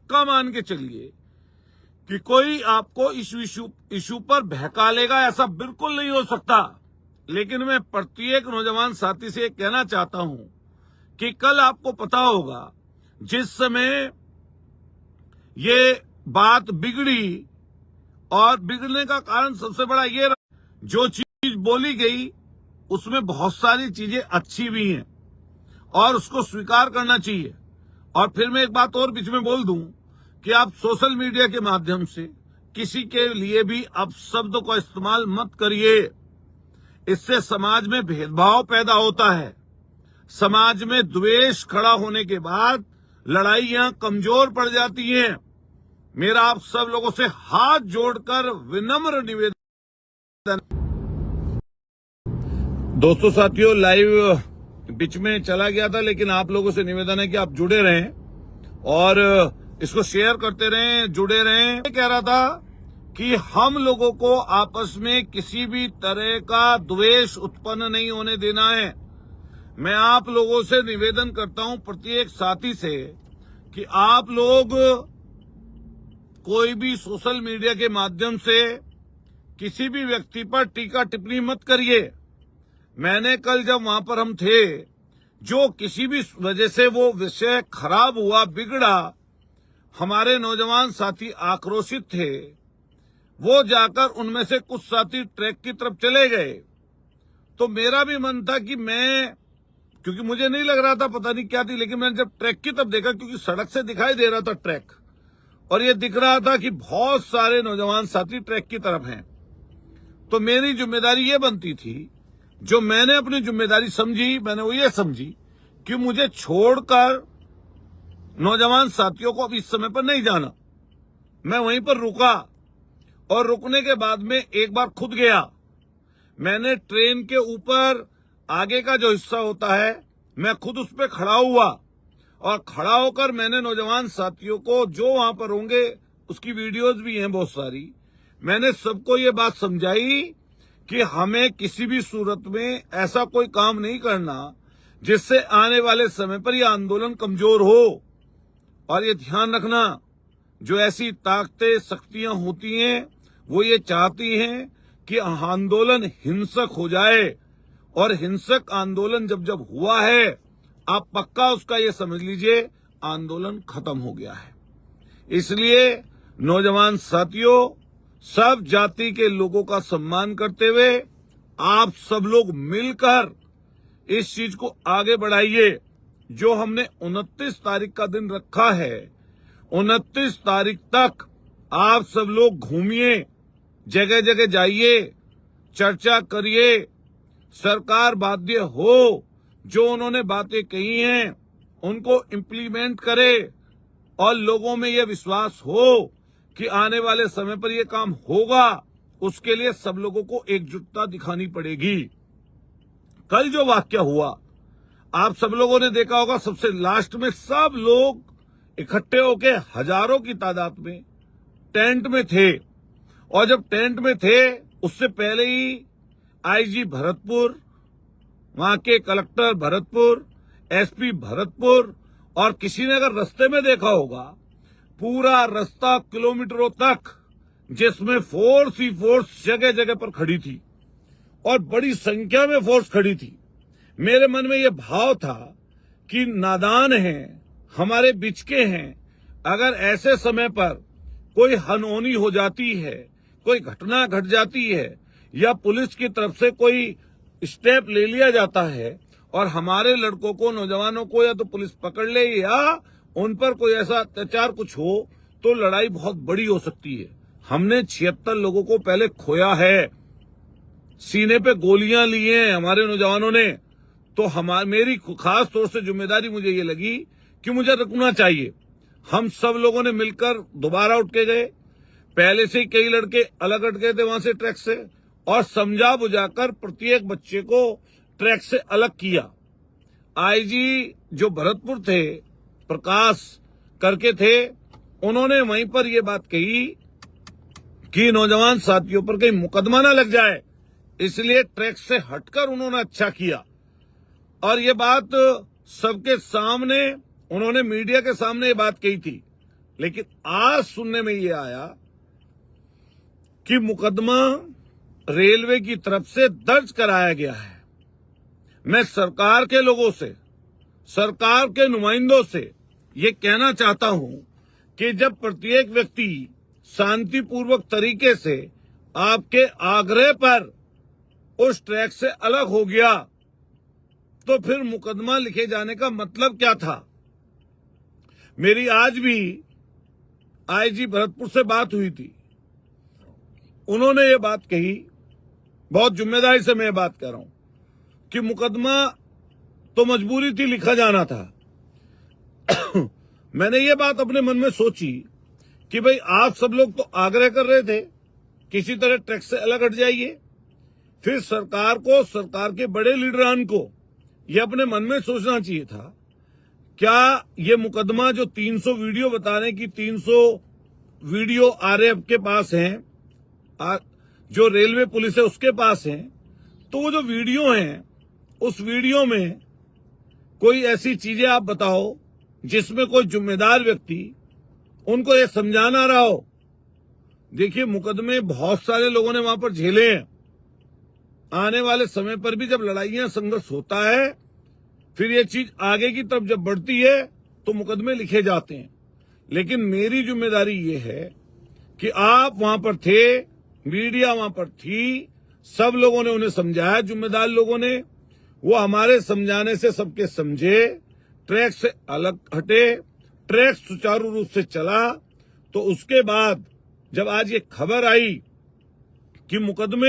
पक्का मान के चलिए कि कोई आपको इस इशू पर बहका लेगा, ऐसा बिल्कुल नहीं हो सकता। लेकिन मैं प्रत्येक नौजवान साथी से कहना चाहता हूं कि कल आपको पता होगा जिस समय ये बात बिगड़ी, और बिगड़ने का कारण सबसे बड़ा ये रहा, जो चीज बोली गई उसमें बहुत सारी चीजें अच्छी भी हैं और उसको स्वीकार करना चाहिए। और फिर मैं एक बात और बीच में बोल दूं कि आप सोशल मीडिया के माध्यम से किसी के लिए भी आप शब्द का इस्तेमाल मत करिए। इससे समाज में भेदभाव पैदा होता है। समाज में द्वेष खड़ा होने के बाद लड़ाइयां कमजोर पड़ जाती हैं। मेरा आप सब लोगों से हाथ जोड़कर विनम्र निवेदन। दोस्तों साथियों, लाइव बीच में चला गया था, लेकिन आप लोगों से निवेदन है कि आप जुड़े रहें और इसको शेयर करते रहें, जुड़े रहें। मैं कह रहा था कि हम लोगों को आपस में किसी भी तरह का द्वेष उत्पन्न नहीं होने देना है। मैं आप लोगों से निवेदन करता हूं, प्रत्येक साथी से, कि आप लोग कोई भी सोशल मीडिया के माध्यम से किसी भी व्यक्ति पर टीका टिप्पणी मत करिए। मैंने कल जब वहां पर हम थे, जो किसी भी वजह से वो विषय खराब हुआ, बिगड़ा, हमारे नौजवान साथी आक्रोशित थे, वो जाकर उनमें से कुछ साथी ट्रैक की तरफ चले गए। तो मेरा भी मन था कि मैं, क्योंकि मुझे नहीं लग रहा था, पता नहीं क्या थी, लेकिन मैंने जब ट्रैक की तरफ देखा, क्योंकि सड़क से दिखाई दे रहा था ट्रैक, और ये दिख रहा था कि बहुत सारे नौजवान साथी ट्रैक की तरफ हैं, तो मेरी जिम्मेदारी ये बनती थी, जो मैंने अपनी जिम्मेदारी समझी, मैंने वो ये समझी कि मुझे छोड़कर नौजवान साथियों को अब इस समय पर नहीं जाना। मैं वहीं पर रुका और रुकने के बाद में एक बार खुद गया। मैंने ट्रेन के ऊपर आगे का जो हिस्सा होता है, मैं खुद उस पर खड़ा हुआ और खड़ा होकर मैंने नौजवान साथियों को, जो वहां पर होंगे, उसकी वीडियोस भी हैं बहुत सारी, मैंने सबको ये बात समझाई कि हमें किसी भी सूरत में ऐसा कोई काम नहीं करना जिससे आने वाले समय पर यह आंदोलन कमजोर हो। और ये ध्यान रखना, जो ऐसी ताकतें, शक्तियां होती हैं, वो ये चाहती हैं कि आंदोलन हिंसक हो जाए, और हिंसक आंदोलन जब जब हुआ है, आप पक्का उसका ये समझ लीजिए आंदोलन खत्म हो गया है। इसलिए नौजवान साथियों, सब जाति के लोगों का सम्मान करते हुए आप सब लोग मिलकर इस चीज को आगे बढ़ाइए। जो हमने 29 तारीख का दिन रखा है, 29 तारीख तक आप सब लोग घूमिए, जगह जगह जाइए, चर्चा करिए, सरकार बाध्य हो, जो उन्होंने बातें कही हैं उनको इम्प्लीमेंट करे, और लोगों में यह विश्वास हो कि आने वाले समय पर यह काम होगा। उसके लिए सब लोगों को एकजुटता दिखानी पड़ेगी। कल जो वाकया हुआ, आप सब लोगों ने देखा होगा, सबसे लास्ट में सब लोग इकट्ठे होके हजारों की तादाद में टेंट में थे, और जब टेंट में थे उससे पहले ही आईजी भरतपुर, वहां के कलेक्टर भरतपुर, एसपी भरतपुर, और किसी ने अगर रास्ते में देखा होगा, पूरा रास्ता किलोमीटरों तक, जिसमें फोर्स ही फोर्स जगह जगह पर खड़ी थी और बड़ी संख्या में फोर्स खड़ी थी। मेरे मन में यह भाव था कि नादान हैं, हमारे बीच के हैं, अगर ऐसे समय पर कोई अनहोनी हो जाती है, कोई घटना घट जाती है, या पुलिस की तरफ से कोई स्टेप ले लिया जाता है और हमारे लड़कों को, नौजवानों को, या तो पुलिस पकड़ ले या उन पर कोई ऐसा अत्याचार कुछ हो, तो लड़ाई बहुत बड़ी हो सकती है। हमने 76 लोगों को पहले खोया है, सीने पे गोलियां ली हैं हमारे नौजवानों ने। तो मेरी खास तौर से जिम्मेदारी मुझे ये लगी कि मुझे रुकना चाहिए। हम सब लोगों ने मिलकर दोबारा उठ के गए। पहले से ही कई लड़के अलग हट गए थे वहां से, ट्रैक से, और समझा बुझाकर प्रत्येक बच्चे को ट्रैक से अलग किया। आईजी जो भरतपुर थे, प्रकाश करके थे, उन्होंने वहीं पर यह बात कही कि नौजवान साथियों पर कहीं मुकदमा ना लग जाए, इसलिए ट्रैक से हटकर उन्होंने अच्छा किया। और ये बात सबके सामने, उन्होंने मीडिया के सामने ये बात कही थी। लेकिन आज सुनने में ये आया कि मुकदमा रेलवे की तरफ से दर्ज कराया गया है। मैं सरकार के लोगों से, सरकार के नुमाइंदों से ये कहना चाहता हूं कि जब प्रत्येक व्यक्ति शांतिपूर्वक तरीके से आपके आग्रह पर उस ट्रैक से अलग हो गया तो फिर मुकदमा लिखे जाने का मतलब क्या था। मेरी आज भी आईजी भरतपुर से बात हुई थी, उन्होंने ये बात कही, बहुत जिम्मेदारी से मैं ये बात कर रहा हूं कि मुकदमा तो मजबूरी थी, लिखा जाना था। मैंने ये बात अपने मन में सोची कि भाई आप सब लोग तो आग्रह कर रहे थे किसी तरह ट्रैक से अलग हट जाइए, फिर सरकार को, सरकार के बड़े लीडरान को ये अपने मन में सोचना चाहिए था, क्या ये मुकदमा जो 300 वीडियो बता रहे हैं कि 300 वीडियो आरएएफ के पास हैं, जो रेलवे पुलिस है उसके पास हैं, तो वो जो वीडियो हैं उस वीडियो में कोई ऐसी चीजें आप बताओ जिसमें कोई जिम्मेदार व्यक्ति उनको ये समझा ना रहा हो। देखिए, मुकदमे बहुत सारे लोगों ने वहां पर झेले हैं। आने वाले समय पर भी जब लड़ाइयां, संघर्ष होता है, फिर ये चीज आगे की तरफ जब बढ़ती है तो मुकदमे लिखे जाते हैं। लेकिन मेरी जिम्मेदारी ये है कि आप वहां पर थे, मीडिया वहां पर थी, सब लोगों ने उन्हें समझाया, जिम्मेदार लोगों ने, वो हमारे समझाने से सबके समझे, ट्रैक से अलग हटे, ट्रैक सुचारू रूप से चला। तो उसके बाद जब आज ये खबर आई कि मुकदमे